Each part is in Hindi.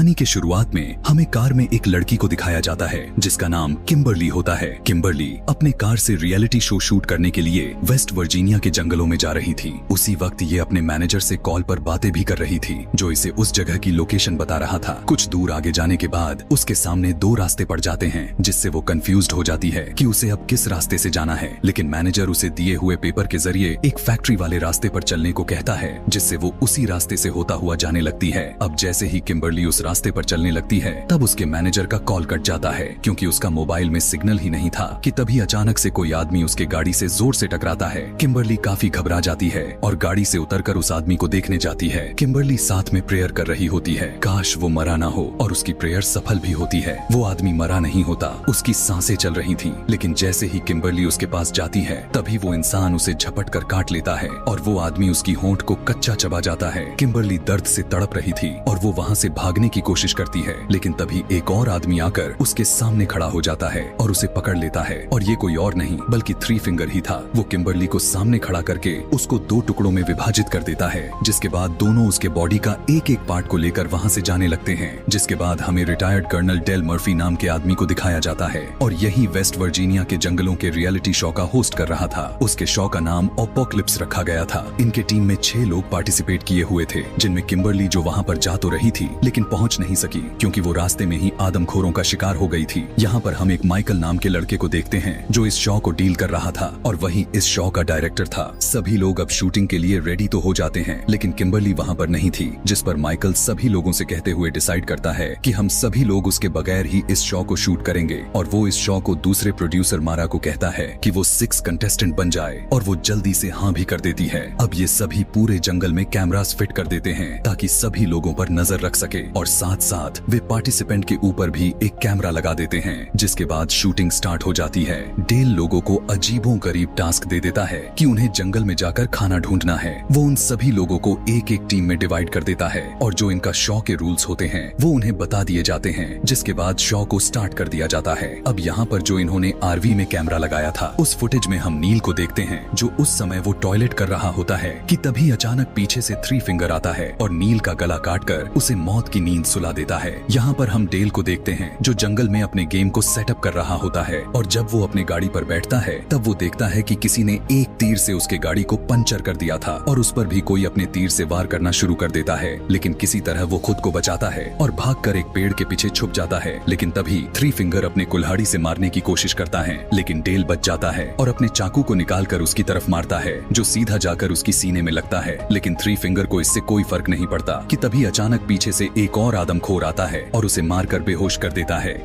कहानी के शुरुआत में हमें कार में एक लड़की को दिखाया जाता है जिसका नाम किम्बरली होता है। किम्बरली अपने कार से रियलिटी शो शूट करने के लिए वेस्ट वर्जीनिया के जंगलों में जा रही थी। उसी वक्त ये अपने मैनेजर से कॉल पर बातें भी कर रही थी जो इसे उस जगह की लोकेशन बता रहा था। कुछ दूर आगे जाने के बाद उसके सामने दो रास्ते पड़ जाते हैं जिससे वो कंफ्यूज्ड हो जाती है कि उसे अब किस रास्ते से जाना है। लेकिन मैनेजर उसे दिए हुए पेपर के जरिए एक फैक्ट्री वाले रास्ते पर चलने को कहता है जिससे वो उसी रास्ते से होता हुआ जाने लगती है। अब जैसे ही किम्बरली उस रास्ते पर चलने लगती है तब उसके मैनेजर का कॉल कट जाता है क्योंकि उसका मोबाइल में सिग्नल ही नहीं था कि तभी अचानक से कोई आदमी उसके गाड़ी से जोर से टकराता है। किम्बरली काफी घबरा जाती है और गाड़ी से उतरकर उस आदमी को देखने जाती है। किम्बरली साथ में प्रेयर कर रही होती है, काश वो मरा ना हो, और उसकी प्रेयर सफल भी होती है। वो आदमी मरा नहीं होता, उसकी सांसें चल रही थी। लेकिन जैसे ही किम्बरली उसके पास जाती है तभी वो इंसान उसे झपट कर काट लेता है और वो आदमी उसकी होंठ को कच्चा चबा जाता है। किम्बरली दर्द से तड़प रही थी और वो वहाँ से भागने की कोशिश करती है, लेकिन तभी एक और आदमी आकर उसके सामने खड़ा हो जाता है और उसे पकड़ लेता है। और ये कोई और नहीं बल्कि थ्री फिंगर ही था। वो किम्बरली को सामने खड़ा करके उसको दो टुकड़ों में विभाजित कर देता है, जिसके बाद दोनों उसके बॉडी का एक एक पार्ट को लेकर वहाँ से जाने लगते हैं। जिसके बाद हमें रिटायर्ड कर्नल डेल मर्फी नाम के आदमी को दिखाया जाता है और यही वेस्ट वर्जीनिया के जंगलों के रियलिटी शो का होस्ट कर रहा था। उसके शो का नाम अपोकलिप्स रखा गया था। इनके टीम में 6 लोग पार्टिसिपेट किए हुए थे, जिनमें किम्बरली जो वहाँ पर जा तो रही थी लेकिन पहुंच नहीं सकी क्योंकि वो रास्ते में ही आदमखोरों का शिकार हो गई थी। यहाँ पर हम एक माइकल नाम के लड़के को देखते हैं जो इस शो को डील कर रहा था और वही इस शो का डायरेक्टर था। सभी लोग अब शूटिंग के लिए रेडी तो हो जाते हैं लेकिन किम्बरली वहाँ पर नहीं थी, जिस पर माइकल सभी लोगों से कहते हुए डिसाइड करता है कि हम सभी लोग उसके बगैर ही इस शो को शूट करेंगे। और वो इस शो को दूसरे प्रोड्यूसर मारा को कहता है कि वो 6 कंटेस्टेंट बन जाए और वो जल्दी से हाँ भी कर देती है। अब ये सभी पूरे जंगल में कैमरास फिट कर देते हैं ताकि सभी लोगों पर नजर रख सके और साथ साथ वे पार्टिसिपेंट के ऊपर भी एक कैमरा लगा देते हैं। जिसके बाद शूटिंग स्टार्ट हो जाती है। डेल लोगों को अजीबो गरीब टास्क दे देता है कि उन्हें जंगल में जाकर खाना ढूंढना है। वो उन सभी लोगों को एक एक टीम में डिवाइड कर देता है और जो इनका शो के रूल्स होते हैं वो उन्हें बता दिए जाते हैं। जिसके बाद शो को स्टार्ट कर दिया जाता है। अब यहाँ पर जो इन्होंने आरवी में कैमरा लगाया था उस फुटेज में हम नील को देखते हैं जो उस समय वो टॉयलेट कर रहा होता है कि तभी अचानक पीछे से थ्री फिंगर आता है और नील का गला काटकर उसे मौत की नींद सुला देता है। यहाँ पर हम डेल को देखते हैं जो जंगल में अपने गेम को सेटअप कर रहा होता है और जब वो अपने गाड़ी पर बैठता है तब वो देखता है कि किसी ने एक तीर से उसके गाड़ी को पंचर कर दिया था और उस पर भी कोई अपने तीर से वार करना शुरू कर देता है। लेकिन किसी तरह वो खुद को बचाता है और भागकर एक पेड़ के पीछे छुप जाता है। लेकिन तभी थ्री फिंगर अपने कुल्हाड़ी से मारने की कोशिश करता है लेकिन डेल बच जाता है और अपने चाकू को निकालकर उसकी तरफ मारता है जो सीधा जाकर उसकी सीने में लगता है। लेकिन थ्री फिंगर को इससे कोई फर्क नहीं पड़ता कि तभी अचानक पीछे से एक और आदमखोर आता है और उसे मारकर बेहोश कर देता है।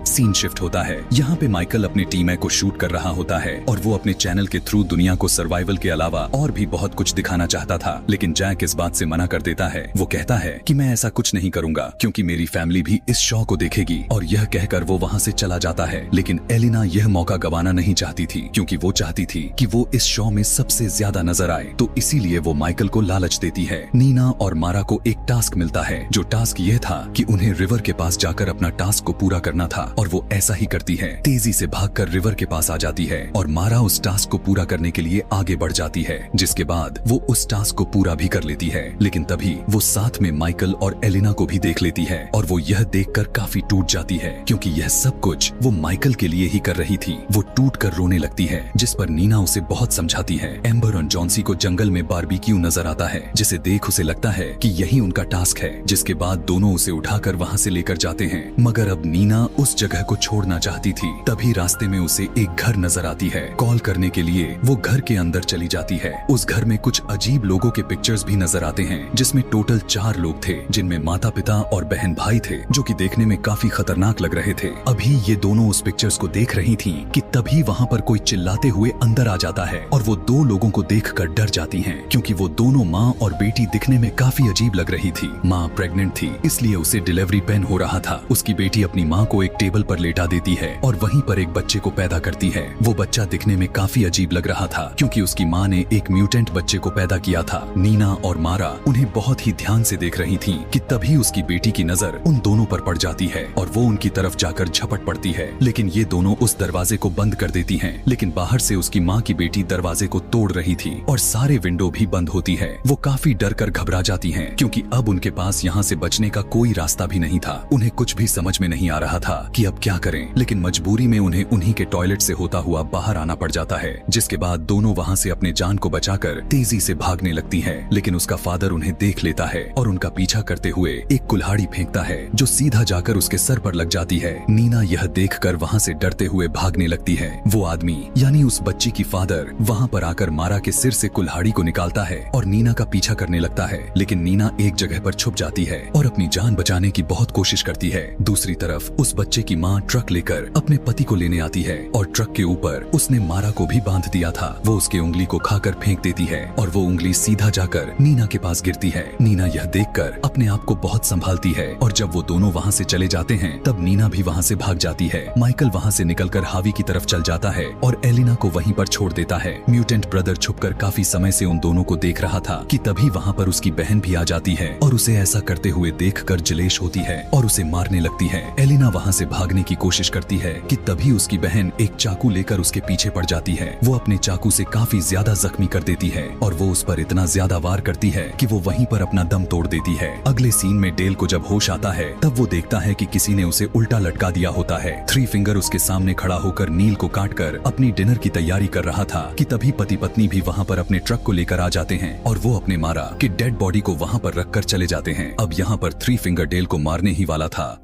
सीन शिफ्ट होता है। यहाँ पे माइकल अपने टीम को शूट कर रहा होता है और वो अपने चैनल के थ्रू दुनिया को सर्वाइवल के अलावा और भी बहुत कुछ दिखाना चाहता था, लेकिन जैक इस बात से मना कर देता है। वो कहता है कि मैं ऐसा कुछ नहीं करूंगा क्योंकि मेरी फैमिली भी इस शो को देखेगी, और यह कहकर वो वहाँ से चला जाता है। लेकिन एलिना यह मौका गंवाना नहीं चाहती थी क्योंकि वो चाहती थी कि वो इस शो में सबसे ज्यादा नजर आए, तो इसीलिए वो माइकल को लालच देती है। नीना और मारा को एक टास्क मिलता है जो टास्क यह था कि उन्हें रिवर के पास जाकर अपना टास्क को पूरा करना था और वो ऐसा ही करती है। तेजी से भागकर रिवर के पास आ जाती है और मारा उस टास्क को पूरा करने के लिए आगे बढ़ जाती है, जिसके बाद वो उस टास्क को पूरा भी कर लेती है। लेकिन तभी वो साथ में माइकल और एलिना को भी देख लेती है और वो यह देखकर काफी टूट जाती है क्योंकि यह सब कुछ वो माइकल के लिए ही कर रही थी। वो टूट कर रोने लगती है, जिस पर नीना उसे बहुत समझाती है। एम्बर और जॉन्सी को जंगल में बारबेक्यू नजर आता है, जिसे देख उसे लगता है कि यही उनका टास्क है। जिसके बाद दोनों उसे उठाकर वहाँ से लेकर जाते हैं, मगर अब नीना उस जगह को छोड़ना चाहती थी। तभी रास्ते में उसे एक घर नजर आती है। कॉल करने के लिए वो घर के अंदर चली जाती है। उस घर में कुछ अजीब लोगों के पिक्चर्स भी नजर आते हैं, जिसमें टोटल 4 लोग थे, जिनमें माता पिता और बहन भाई थे, जो कि देखने में काफी खतरनाक लग रहे थे। अभी ये दोनों उस पिक्चर्स को देख रही थी कि तभी वहाँ पर कोई चिल्लाते हुए अंदर आ जाता है और वो 2 लोगों को देखकर डर जाती हैं क्योंकि वो दोनों माँ और बेटी दिखने में काफी अजीब लग रही थी। माँ प्रेग्नेंट थी, इसलिए उसे डिलीवरी पेन हो रहा था। उसकी बेटी अपनी माँ को एक टेबल टेबल पर लेटा देती है और वहीं पर एक बच्चे को पैदा करती है। वो बच्चा दिखने में काफी अजीब लग रहा था क्योंकि उसकी माँ ने एक म्यूटेंट बच्चे को पैदा किया था। नीना और मारा उन्हें बहुत ही ध्यान से देख रही थीं कि तभी उसकी बेटी की नजर उन दोनों पर पड़ जाती है और वो उनकी तरफ जाकर झपट पड़ती है, लेकिन ये दोनों उस दरवाजे को बंद कर देती हैं। लेकिन बाहर से उसकी माँ की बेटी दरवाजे को तोड़ रही थी और सारे विंडो भी बंद होती है। वो काफी डर कर घबरा जाती हैं क्योंकि अब उनके पास यहाँ से बचने का कोई रास्ता भी नहीं था। उन्हें कुछ भी समझ में नहीं आ रहा था कि अब क्या करें, लेकिन मजबूरी में उन्हें उन्हीं के टॉयलेट से होता हुआ बाहर आना पड़ जाता है, जिसके बाद दोनों वहाँ से अपने जान को बचाकर तेजी से भागने लगती हैं। लेकिन उसका फादर उन्हें देख लेता है और उनका पीछा करते हुए एक कुल्हाड़ी फेंकता है जो सीधा जाकर उसके सर पर लग जाती है। नीना यह देखकर वहाँ से डरते हुए भागने लगती है। वो आदमी यानी उस बच्ची की फादर वहाँ पर आकर मारा के सिर से कुल्हाड़ी को निकालता है और नीना का पीछा करने लगता है, लेकिन नीना एक जगह पर छुप जाती है और अपनी जान बचाने की बहुत कोशिश करती है। दूसरी तरफ उस बच्चे की माँ ट्रक लेकर अपने पति को लेने आती है और ट्रक के ऊपर उसने मारा को भी बांध दिया था। वो उसके उंगली को खाकर फेंक देती है और वो उंगली सीधा जाकर नीना के पास गिरती है। नीना यह देखकर अपने आप को बहुत संभालती है और जब वो दोनों वहाँ से चले जाते हैं तब नीना भी वहाँ से भाग जाती है। माइकल वहाँ से निकलकर हावी की तरफ चल जाता है और एलिना को वहीं पर छोड़ देता है। म्यूटेंट ब्रदर छुपकर काफी समय से उन दोनों को देख रहा था कि तभी वहाँ पर उसकी बहन भी आ जाती है और उसे ऐसा करते हुए देखकर जलेश होती है और उसे मारने लगती है। एलिना वहाँ से भागने की कोशिश करती है कि तभी उसकी बहन एक चाकू लेकर उसके पीछे पड़ जाती है। वो अपने चाकू से काफी ज्यादा जख्मी कर देती है और वो उस पर इतना ज्यादा वार करती है कि वो वहीं पर अपना दम तोड़ देती है। अगले सीन में डेल को जब होश आता है तब वो देखता है कि किसी ने उसे उल्टा लटका दिया होता है। थ्री फिंगर उसके सामने खड़ा होकर नील को काटकर अपनी डिनर की तैयारी कर रहा था कि तभी पति पत्नी भी वहाँ पर अपने ट्रक को लेकर आ जाते हैं और वो अपने मारा कि डेड बॉडी को वहाँ पर रखकर चले जाते हैं। अब यहाँ पर थ्री फिंगर डेल को मारने ही वाला था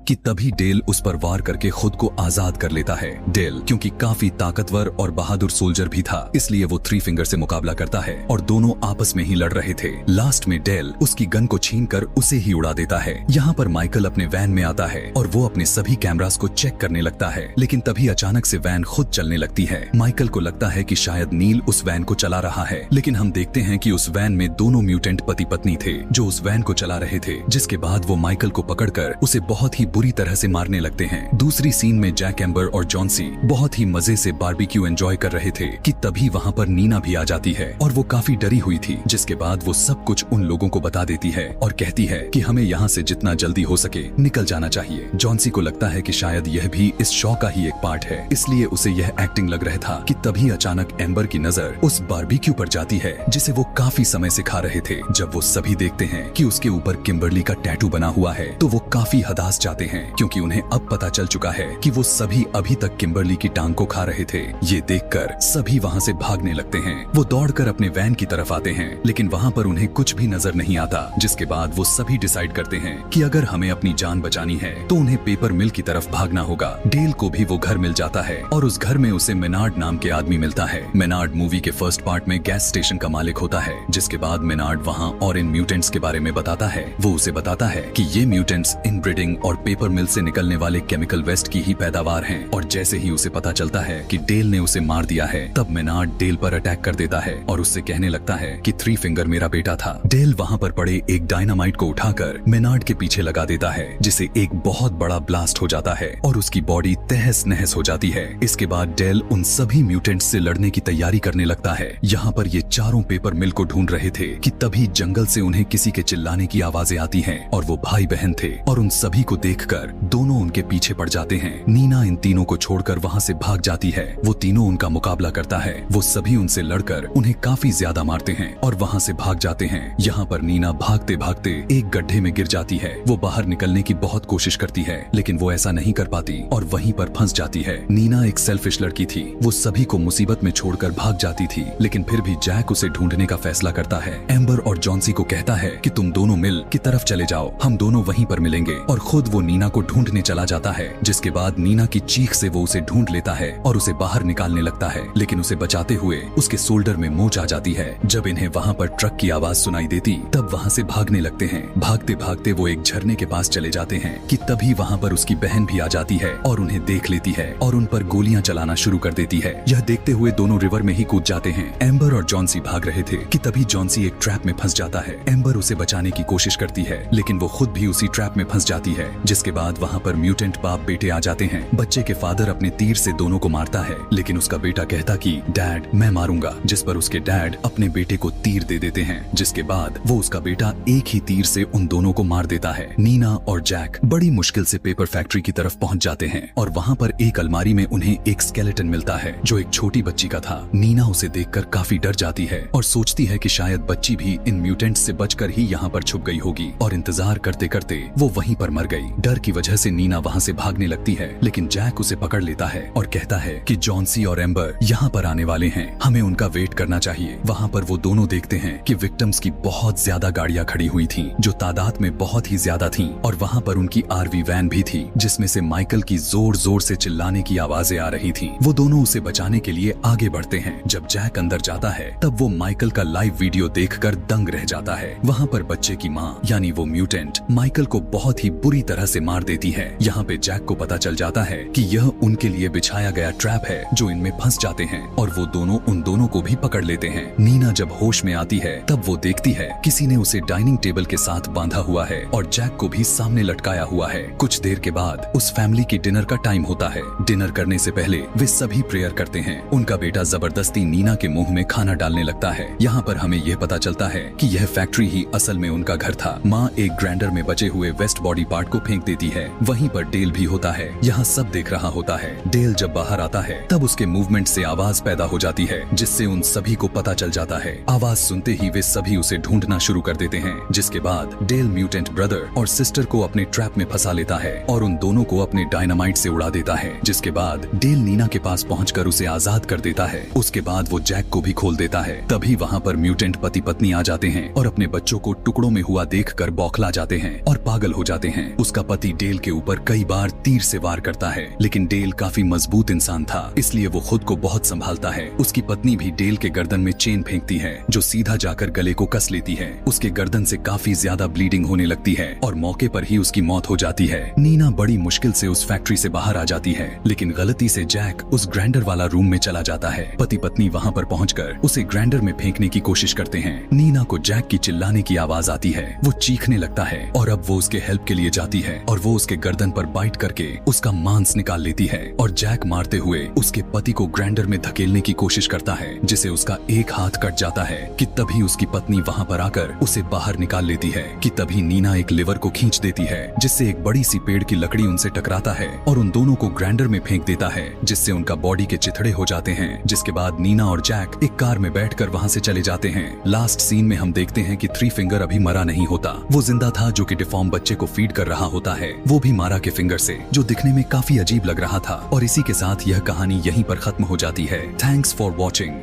कि तभी डेल उस पर वार करके खुद को आजाद कर लेता है। डेल क्योंकि काफी ताकतवर और बहादुर सोल्जर भी था, इसलिए वो थ्री फिंगर से मुकाबला करता है और दोनों आपस में ही लड़ रहे थे। लास्ट में डेल उसकी गन को छीनकर उसे ही उड़ा देता है। यहाँ पर माइकल अपने वैन में आता है और वो अपने सभी कैमरास को चेक करने लगता है, लेकिन तभी अचानक से वैन खुद चलने लगती है। माइकल को लगता है कि शायद नील उस वैन को चला रहा है, लेकिन हम देखते हैं कि उस वैन में दोनों म्यूटेंट पति पत्नी थे जो उस वैन को चला रहे थे, जिसके बाद वो माइकल को पकड़कर उसे बहुत ही बुरी तरह से मारने लगते हैं। दूसरी सीन में जैक एम्बर और जॉन्सी बहुत ही मजे से बारबेक्यू एंजॉय कर रहे थे कि तभी वहाँ पर नीना भी आ जाती है और वो काफी डरी हुई थी, जिसके बाद वो सब कुछ उन लोगों को बता देती है और कहती है कि हमें यहाँ से जितना जल्दी हो सके निकल जाना चाहिए। जॉन्सी को लगता है कि शायद यह भी इस शो का ही एक पार्ट है, इसलिए उसे यह एक्टिंग लग रहा था कि तभी अचानक एम्बर की नजर उस बारबेक्यू पर जाती है जिसे वो काफी समय से खा रहे थे। जब वो सभी देखते हैं कि उसके ऊपर किम्बरली का टैटू बना हुआ है तो वो काफी हताश जाते हैं क्योंकि उन्हें अब पता चल चुका है कि वो सभी अभी तक किम्बरली की टांग को खा रहे थे। ये देखकर सभी वहाँ से भागने लगते हैं। वो दौड़कर अपने वैन की तरफ आते हैं, लेकिन वहाँ पर उन्हें कुछ भी नजर नहीं आता, जिसके बाद वो सभी डिसाइड करते हैं कि अगर हमें अपनी जान बचानी है तो उन्हें पेपर मिल की तरफ भागना होगा। डेल को भी वो घर मिल जाता है और उस घर में उसे मेनार्ड नाम के आदमी मिलता है। मेनार्ड मूवी के फर्स्ट पार्ट में गैस स्टेशन का मालिक होता है, जिसके बाद मेनार्ड वहाँ और इन म्यूटेंट्स के बारे में बताता है। वो उसे बताता है कि ये म्यूटेंट्स इनब्रीडिंग और पेपर मिल से निकलने वाले केमिकल वेस्ट की ही पैदावार हैं और जैसे ही उसे पता चलता है कि डेल ने उसे मार दिया है तब मेनार्ड डेल पर अटैक कर देता है और उससे कहने लगता है कि थ्री फिंगर मेरा बेटा था। डेल वहाँ पर पड़े एक डायनामाइट को उठाकर मेनार्ड के पीछे लगा देता है, जिसे एक बहुत बड़ा ब्लास्ट हो जाता है और उसकी बॉडी तहस नहस हो जाती है। इसके बाद डेल उन सभी म्यूटेंट्स से लड़ने की तैयारी करने लगता है। यहाँ पर ये चारों पेपर मिल को ढूंढ रहे थे कि तभी जंगल से उन्हें किसी के चिल्लाने की आवाजें आती हैं और वो भाई बहन थे और उन सभी को देखकर दोनों उनके पीछे पड़ जाते हैं। नीना इन तीनों को छोड़कर वहाँ से भाग जाती है। वो तीनों उनका मुकाबला करता है। वो सभी उनसे लड़कर उन्हें काफी ज्यादा मारते हैं और वहाँ से भाग जाते हैं। यहाँ पर नीना भागते भागते एक गड्ढे में गिर जाती है। वो बाहर निकलने की बहुत कोशिश करती है, लेकिन वो ऐसा नहीं कर पाती और वहीं पर फंस जाती है। नीना एक सेल्फिश लड़की थी, वो सभी को मुसीबत में छोड़कर भाग जाती थी, लेकिन फिर भी जैक उसे ढूंढने का फैसला करता है। एम्बर और जॉन्सी को कहता है कि तुम दोनों मिल की तरफ चले जाओ, हम दोनों वहीं पर मिलेंगे, और खुद वो नीना को ढूंढने चला जाता है। जिसके बाद नीना की चीख से वो उसे ढूंढ लेता है और उसे बाहर निकालने लगता है, लेकिन उसे बचाते हुए उसके शोल्डर में मोच आ जाती है। जब इन्हें वहाँ पर ट्रक की आवाज सुनाई देती तब वहाँ से भागने लगते हैं। भागते भागते वो एक झरने के पास चले जाते हैं कि तभी वहाँ पर उसकी बहन भी आ जाती है और उन्हें देख लेती है और उन पर गोलियां चलाना शुरू कर देती है। यह देखते हुए दोनों रिवर में ही कूद जाते हैं। एम्बर और जॉन्सी भाग रहे थे कि तभी जॉन्सी एक ट्रैप में फंस जाता है। एम्बर उसे बचाने की कोशिश करती है, लेकिन वो खुद भी उसी ट्रैप में फंस जाती है, जिसके बाद वहाँ पर म्यूटेंट बाप बेटे आ जाते हैं। बच्चे के फादर अपने तीर से दोनों को मारता है, लेकिन उसका बेटा कहता कि डैड मैं मारूंगा, जिस पर उसके डैड अपने बेटे को तीर दे देते हैं, जिसके बाद वो उसका बेटा एक ही तीर से उन दोनों को मार देता है। नीना और जैक बड़ी मुश्किल से पेपर फैक्ट्री की तरफ पहुंच जाते हैं और वहाँ पर एक अलमारी में उन्हें एक स्केलेटन मिलता है जो एक छोटी बच्ची का था। नीना उसे देखकर काफी डर जाती है और सोचती है कि शायद बच्ची भी इन म्यूटेंट्स से बचकर ही यहाँ पर छुप गई होगी, और इंतजार करते करते वो वहीं पर मर गई। डर की वजह से नीना वहाँ से भागने लगती है, लेकिन जैक उसे पकड़ लेता है और कहता है कि जॉन्सी और एम्बर यहाँ पर आने वाले हैं, हमें उनका वेट करना चाहिए। वहाँ पर वो दोनों देखते हैं कि विक्टिम्स की बहुत ज्यादा गाड़ियाँ खड़ी हुई थी जो तादाद में बहुत ही ज्यादा थी, और वहाँ पर उनकी आरवी वैन भी थी जिसमें से माइकल की जोर जोर से चिल्लाने की आवाजें आ रही थी। वो दोनों उसे बचाने के लिए आगे बढ़ते हैं। जब जैक अंदर जाता है तब वो माइकल का लाइव वीडियो देखकर दंग रह जाता है। वहाँ पर बच्चे की माँ यानी वो म्यूटेंट माइकल को बहुत ही बुरी तरह से मार देती है। यहाँ पे जैक को पता चल जाता है कि यह उनके लिए बिछाया गया ट्रैप है जो इनमें फंस जाते हैं, और वो दोनों उन दोनों को भी पकड़ लेते हैं। नीना जब होश में आती है तब वो देखती है किसी ने उसे डाइनिंग टेबल के साथ बांधा हुआ है और जैक को भी सामने लटकाया हुआ है। कुछ देर के बाद उस फैमिली की डिनर का टाइम होता है। डिनर करने से पहले वे सभी प्रेयर करते हैं। उनका बेटा जबरदस्ती नीना के मुंह में खाना डालने लगता है। यहाँ पर हमें यह पता चलता है कि यह फैक्ट्री ही असल में उनका घर था। माँ एक ग्राइंडर में बचे हुए वेस्ट बॉडी पार्ट को फेंक देती है। वहीं पर डेल भी होता है। यहाँ सब देख रहा होता है। डेल जब बाहर आता है तब उसके मूवमेंट से आवाज पैदा हो जाती है जिससे उन सभी को पता चल जाता है। आवाज सुनते ही वे सभी उसे ढूंढना शुरू कर देते हैं, जिसके बाद डेल म्यूटेंट ब्रदर और सिस्टर को अपने ट्रैप में फंसा लेता है और उन दोनों को अपने डायनामाइट से उड़ा देता है। जिसके बाद डेल नीना के पास पहुंचकर उसे आजाद कर देता है। उसके बाद वो जैक को भी खोल देता है। तभी वहाँ पर म्यूटेंट पति पत्नी आ जाते हैं और अपने बच्चों को टुकड़ों में हुआ देखकर बौखला जाते हैं और पागल हो जाते हैं। उसका पति डेल के ऊपर कई बार तीर से वार करता है, लेकिन डेल काफी मजबूत इंसान था इसलिए वो खुद को बहुत संभालता है। उसकी पत्नी भी डेल के गर्दन में चेन फेंकती है जो सीधा जाकर गले को कस लेती है। उसके गर्दन से काफी ज्यादा ब्लीडिंग होने लगती है और मौके पर ही उसकी मौत हो जाती है। नीना बड़ी मुश्किल से उस फैक्ट्री से बाहर आ जाती है, लेकिन गलती से जैक उस ग्राइंडर वाला रूम में चला जाता है। पति पत्नी वहाँ पर पहुंचकर उसे ग्राइंडर में फेंकने की कोशिश करते हैं। नीना को जैक की चिल्लाने की आवाज आती है। वो चीखने लगता है और अब वो उसके हेल्प के लिए जाती है और वो उसके गर्दन पर बाइट करके उसका मांस निकाल लेती है और जैक मारते हुए उसके पति को ग्राइंडर में धकेलने की कोशिश करता है, जिसे उसका एक हाथ कट जाता है कि तभी उसकी पत्नी वहाँ पर आकर उसे बाहर निकाल लेती है कि तभी नीना एक लिवर को खींच देती है जिससे एक बड़ी सी पेड़ की लकड़ी उनसे टकराता है और उन दोनों को ग्राइंडर में फेंक देता है, जिससे उनका बॉडी के चिथड़े हो जाते हैं। जिसके बाद नीना और जैक एक कार में बैठकर वहाँ से चले जाते हैं। लास्ट सीन में हम देखते हैं कि थ्री फिंगर अभी मरा नहीं होता, वो जिंदा था जो कि डिफॉर्म बच्चे को फीड कर रहा होता है, वो भी मारा के फिंगर से, जो दिखने में काफी अजीब लग रहा था। और इसी के साथ यह कहानी यहीं पर खत्म हो जाती है। Thanks for watching.